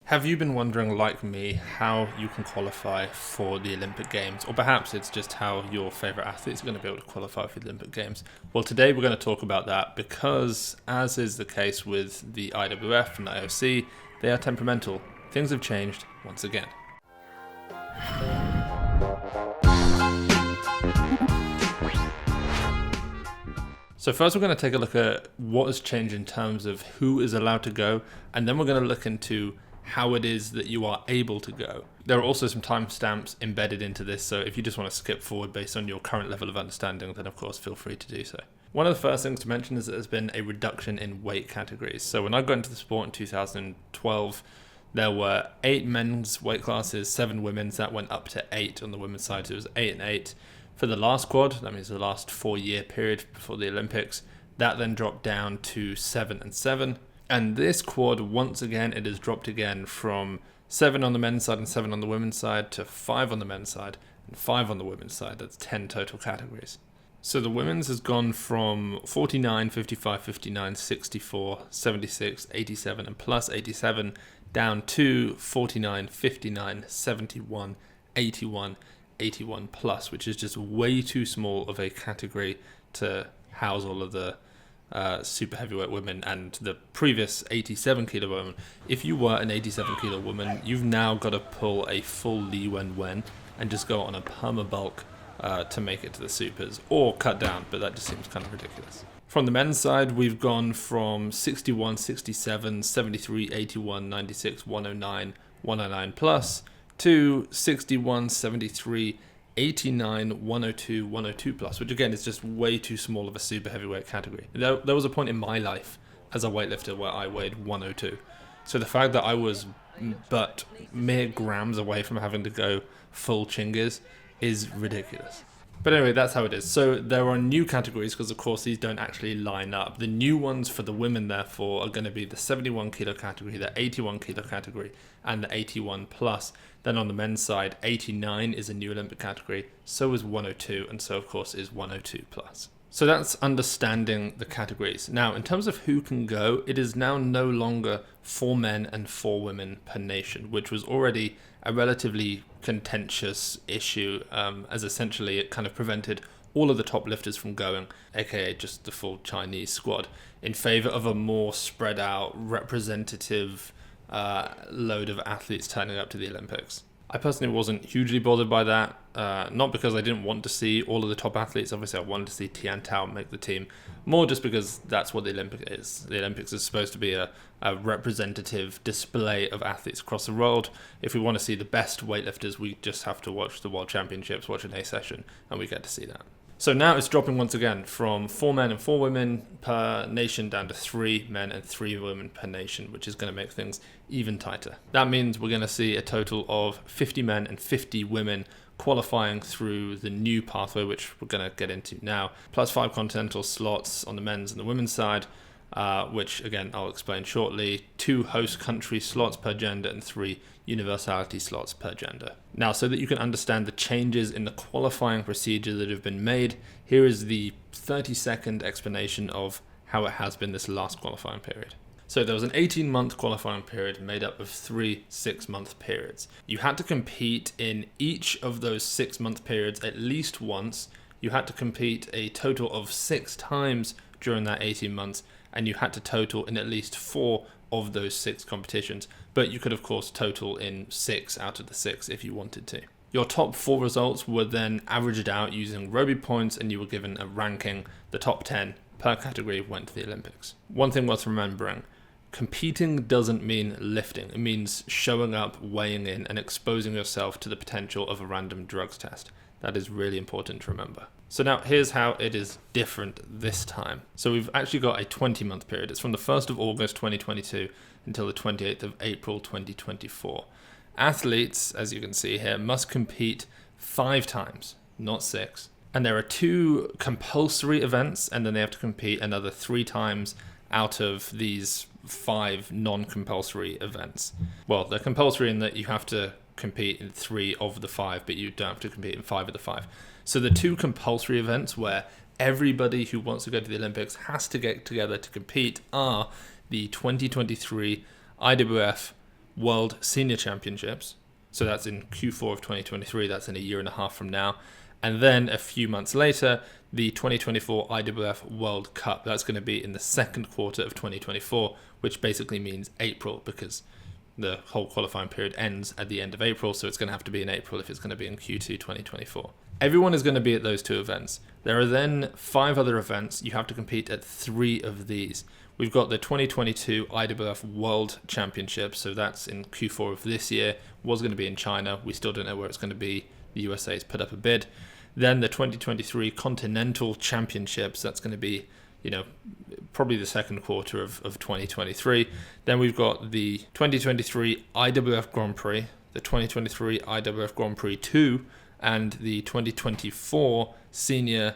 Have you been wondering, like me, how you can qualify for the Olympic Games? Or perhaps it's just how your favourite athletes are going to be able to qualify for the Olympic Games? Well, today we're going to talk about that because, as is the case with the IWF and IOC, they are temperamental. Things have changed once again. So first we're going to take a look at what has changed in terms of who is allowed to go, and then we're going to look into how it is that you are able to go. There are also some timestamps embedded into this, so if you just want to skip forward based on your current level of understanding, then of course feel free to do so. One of the first things to mention is that there's been a reduction in weight categories. So when I got into the sport in 2012, there were 8 men's weight classes, 7 women's. That went up to 8 on the women's side, so it was 8 and 8. For the last quad, that means the last 4-year period before the Olympics, that then dropped down to 7 and 7. And this quad, once again, it has dropped again from 7 on the men's side and 7 on the women's side to 5 on the men's side and 5 on the women's side. That's 10 total categories. So the women's has gone from 49, 55, 59, 64, 76, 87 and plus 87 down to 49, 59, 71, 81, 81 plus, which is just way too small of a category to house all of the super heavyweight women and the previous 87 kilo woman. If you were an 87 kilo woman, you've now got to pull a full Li Wen and just go on a perma bulk to make it to the supers, or cut down, but that just seems kind of ridiculous. From the men's side, we've gone from 61, 67, 73, 81, 96, 109, 109 plus to 61, 73, 89, 102, 102 plus, which again is just way too small of a super heavyweight category. There was a point in my life as a weightlifter where I weighed 102. So the fact that I was but mere grams away from having to go full chingas is ridiculous. But anyway, that's how it is. So there are new categories because, of course, these don't actually line up. The new ones for the women, therefore, are going to be the 71 kilo category, the 81 kilo category, and the 81 plus. Then on the men's side, 89 is a new Olympic category, so is 102, and so, of course, is 102 plus. So that's understanding the categories. Now, in terms of who can go, it is now no longer 4 men and 4 women per nation, which was already a relatively contentious issue, as essentially it kind of prevented all of the top lifters from going, aka just the full Chinese squad, in favor of a more spread out, representative load of athletes turning up to the Olympics. I personally wasn't hugely bothered by that, not because I didn't want to see all of the top athletes. Obviously I wanted to see Tian Tao make the team, more just because that's what the Olympics is. The Olympics is supposed to be a representative display of athletes across the world. If we want to see the best weightlifters, we just have to watch the World Championships, watch an A session, and we get to see that. So now it's dropping once again from 4 men and 4 women per nation down to 3 men and 3 women per nation, which is going to make things even tighter. That means we're going to see a total of 50 men and 50 women qualifying through the new pathway, which we're going to get into now, plus 5 continental slots on the men's and the women's side, which again I'll explain shortly, 2 host country slots per gender and 3 universality slots per gender. Now, so that you can understand the changes in the qualifying procedure that have been made, here is the 30-second explanation of how it has been this last qualifying period. So there was an 18-month qualifying period made up of 3 6-month periods. You had to compete in each of those 6-month periods at least once. You had to compete a total of 6 times during that 18 months, and you had to total in at least 4 of those 6 competitions, but you could of course total in 6 out of the 6 if you wanted to. Your top 4 results were then averaged out using Roby points, and you were given a ranking. The top 10 per category went to the Olympics. One thing worth remembering, competing doesn't mean lifting. It means showing up, weighing in, and exposing yourself to the potential of a random drugs test. That is really important to remember. So now here's how it is different this time. So we've actually got a 20-month period. It's from the 1st of August 2022 until the 28th of April 2024. Athletes, as you can see here, must compete 5 times, not 6. And there are 2 compulsory events, and then they have to compete another 3 times out of these 5 non-compulsory events. Well, they're compulsory in that you have to compete in 3 of the 5, but you don't have to compete in 5 of the 5. So the 2 compulsory events where everybody who wants to go to the Olympics has to get together to compete are the 2023 IWF World Senior Championships. So that's in Q4 of 2023. That's in a year and a half from now. And then a few months later, the 2024 IWF World Cup. That's going to be in the second quarter of 2024, which basically means April, because the whole qualifying period ends at the end of April. So it's going to have to be in April if it's going to be in Q2 2024. Everyone is going to be at those 2 events. There are then 5 other events. You have to compete at 3 of these. We've got the 2022 IWF World Championships. So that's in Q4 of this year. Was going to be in China. We still don't know where it's going to be. The USA has put up a bid. Then the 2023 Continental Championships. That's going to be, probably the second quarter of 2023. Then we've got the 2023 IWF Grand Prix, the 2023 IWF Grand Prix 2, and the 2024 Senior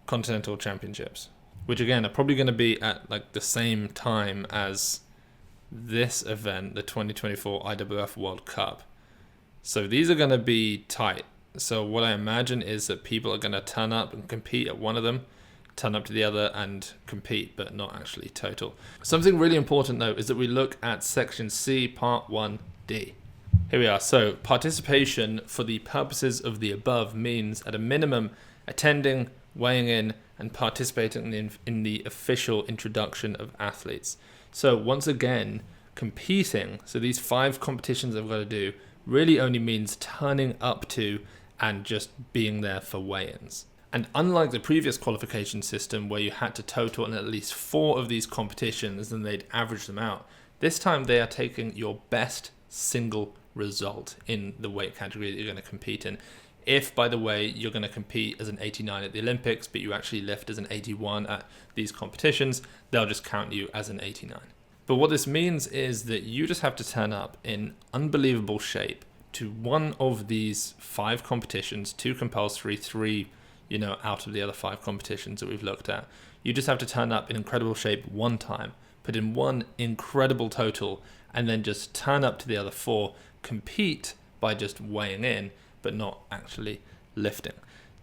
Continental Championships, which again are probably going to be at like the same time as this event, the 2024 IWF World Cup. So these are going to be tight. So what I imagine is that people are going to turn up and compete at one of them, turn up to the other and compete, but not actually total. Something really important though is that we look at section C, part 1D. Here we are. So participation for the purposes of the above means at a minimum attending, weighing in, and participating in the official introduction of athletes. So once again, competing, so these 5 competitions I've got to do, really only means turning up to and just being there for weigh-ins. And unlike the previous qualification system where you had to total in at least 4 of these competitions and they'd average them out, this time they are taking your best single result in the weight category that you're going to compete in. If, by the way, you're going to compete as an 89 at the Olympics, but you actually lift as an 81 at these competitions, they'll just count you as an 89. But what this means is that you just have to turn up in unbelievable shape to one of these 5 competitions, 2 compulsory, 3, out of the other 5 competitions that we've looked at. You just have to turn up in incredible shape one time, put in one incredible total, and then just turn up to the other 4, compete by just weighing in, but not actually lifting.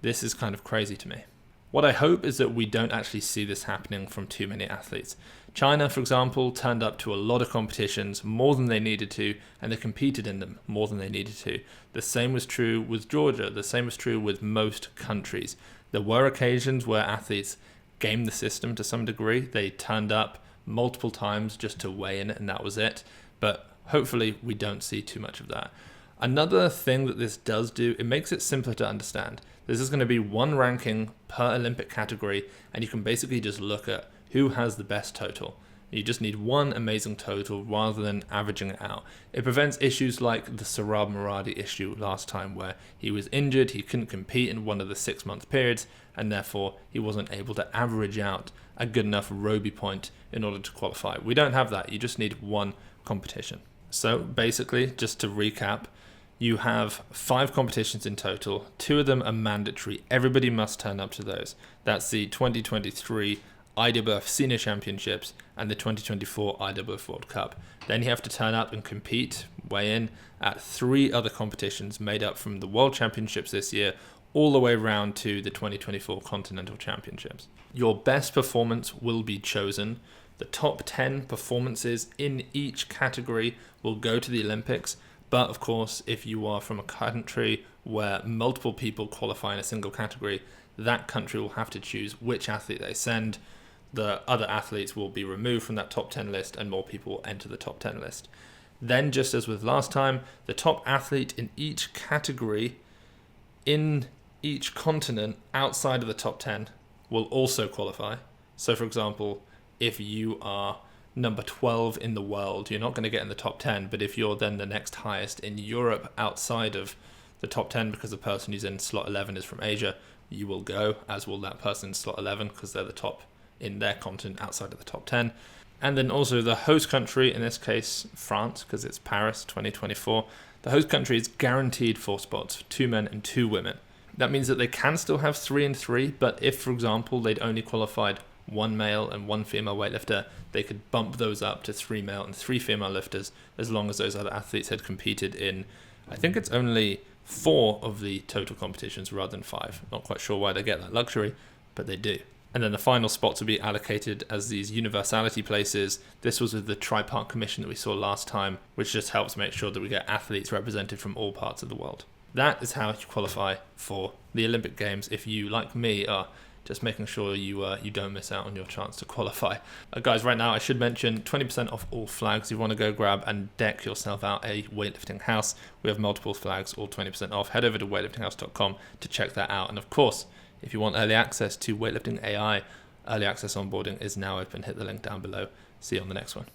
This is kind of crazy to me. What I hope is that we don't actually see this happening from too many athletes. China, for example, turned up to a lot of competitions more than they needed to, and they competed in them more than they needed to. The same was true with Georgia. The same was true with most countries. There were occasions where athletes gamed the system to some degree. They turned up multiple times just to weigh in, and that was it. But hopefully we don't see too much of that. Another thing that this does do, it makes it simpler to understand. This is going to be one ranking per Olympic category, and you can basically just look at who has the best total. You just need one amazing total rather than averaging it out. It prevents issues like the Sarab Maradi issue last time, where he was injured, he couldn't compete in one of the 6-month periods, and therefore he wasn't able to average out a good enough Roby point in order to qualify. We don't have that. You just need one competition. So basically, just to recap, you have 5 competitions in total. 2 of them are mandatory. Everybody must turn up to those. That's the 2023 IWF Senior Championships and the 2024 IWF World Cup. Then you have to turn up and compete, weigh in at 3 other competitions made up from the World Championships this year all the way around to the 2024 Continental Championships. Your best performance will be chosen. The top 10 performances in each category will go to the Olympics. But of course, if you are from a country where multiple people qualify in a single category, that country will have to choose which athlete they send. The other athletes will be removed from that top 10 list and more people will enter the top 10 list. Then, just as with last time, the top athlete in each category in each continent outside of the top 10 will also qualify. So for example, if you are number 12 in the world, you're not going to get in the top 10, but if you're then the next highest in Europe outside of the top 10 because the person who's in slot 11 is from Asia, you will go, as will that person in slot 11 because they're the top in their continent outside of the top 10. And then also the host country, in this case France, because it's Paris 2024, the host country is guaranteed 4 spots, 2 men and 2 women. That means that they can still have 3 and 3, but if, for example, they'd only qualified 1 male and 1 female weightlifter, they could bump those up to 3 male and 3 female lifters as long as those other athletes had competed in, I think it's only 4 of the total competitions rather than 5. Not quite sure why they get that luxury, but they do. And then the final spots will be allocated as these universality places. This was with the Tri-Part Commission that we saw last time, which just helps make sure that we get athletes represented from all parts of the world. That is how you qualify for the Olympic Games if you, like me, are just making sure you don't miss out on your chance to qualify. Guys, right now I should mention 20% off all flags. You want to go grab and deck yourself out a weightlifting house. We have multiple flags, all 20% off. Head over to weightliftinghouse.com to check that out. And of course, if you want early access to Weightlifting AI, early access onboarding is now open. Hit the link down below. See you on the next one.